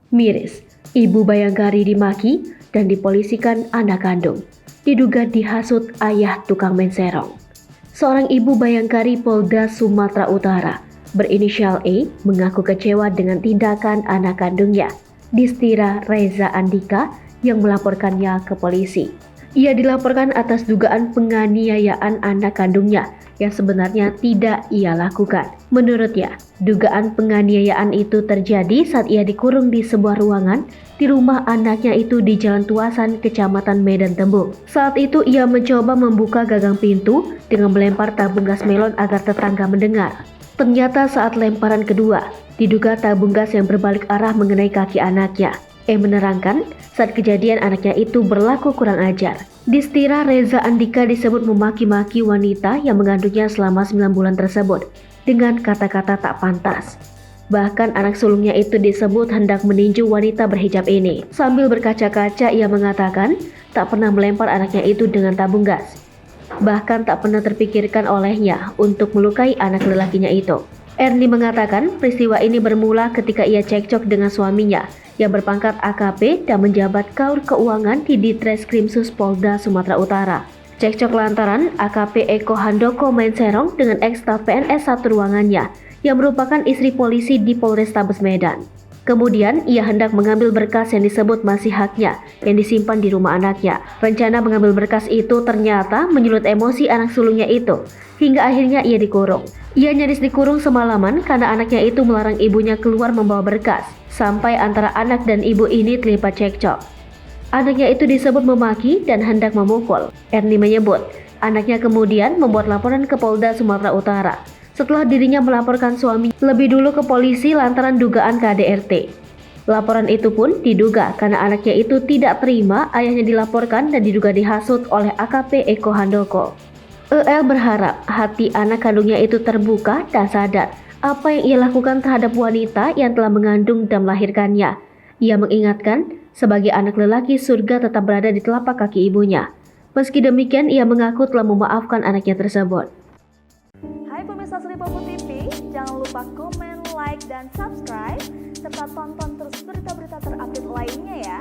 Miris, Ibu Bayangkari dimaki dan dipolisikan anak kandung. Diduga dihasut ayah tukang menserong. Seorang ibu Bayangkari Polda Sumatera Utara berinisial E mengaku kecewa dengan tindakan anak kandungnya, Distira Reza Andika, yang melaporkannya ke polisi. Ia dilaporkan atas dugaan penganiayaan anak kandungnya yang sebenarnya tidak ia lakukan. Menurutnya, dugaan penganiayaan itu terjadi saat ia dikurung di sebuah ruangan di rumah anaknya itu di Jalan Tuasan, Kecamatan Medan Tembung. Saat itu ia mencoba membuka gagang pintu dengan melempar tabung gas melon agar tetangga mendengar. Ternyata saat lemparan kedua, diduga tabung gas yang berbalik arah mengenai kaki anaknya. Menerangkan, saat kejadian anaknya itu berlaku kurang ajar. Distira Reza Andika disebut memaki-maki wanita yang mengandungnya selama 9 bulan tersebut dengan kata-kata tak pantas. Bahkan anak sulungnya itu disebut hendak meninju wanita berhijab ini. Sambil berkaca-kaca ia mengatakan tak pernah melempar anaknya itu dengan tabung gas. Bahkan tak pernah terpikirkan olehnya untuk melukai anak lelakinya itu. Ernie mengatakan peristiwa ini bermula ketika ia cekcok dengan suaminya yang berpangkat AKP dan menjabat Kaur Keuangan di Ditreskrimsus Polda Sumatera Utara. Cekcok lantaran AKP Eko Handoko menserong dengan ex-staf PNS satu ruangannya yang merupakan istri polisi di Polrestabes Medan. Kemudian ia hendak mengambil berkas yang disebut masih haknya yang disimpan di rumah anaknya. Rencana mengambil berkas itu ternyata menyulut emosi anak sulungnya itu, hingga akhirnya ia dikurung. Ia nyaris dikurung semalaman karena anaknya itu melarang ibunya keluar membawa berkas, sampai antara anak dan ibu ini terlibat cekcok. Anaknya itu disebut memaki dan hendak memukul. Ernie menyebut, anaknya kemudian membuat laporan ke Polda Sumatera Utara setelah dirinya melaporkan suami lebih dulu ke polisi lantaran dugaan KDRT. Laporan itu pun diduga karena anaknya itu tidak terima ayahnya dilaporkan dan diduga dihasut oleh AKP Eko Handoko. EL berharap hati anak kandungnya itu terbuka dan sadar apa yang ia lakukan terhadap wanita yang telah mengandung dan melahirkannya. Ia mengingatkan, sebagai anak lelaki surga tetap berada di telapak kaki ibunya. Meski demikian, ia mengaku telah memaafkan anaknya tersebut. Hai pemirsa Selipopo TV, jangan lupa komen, like, dan subscribe, serta tonton terus berita-berita terupdate lainnya ya.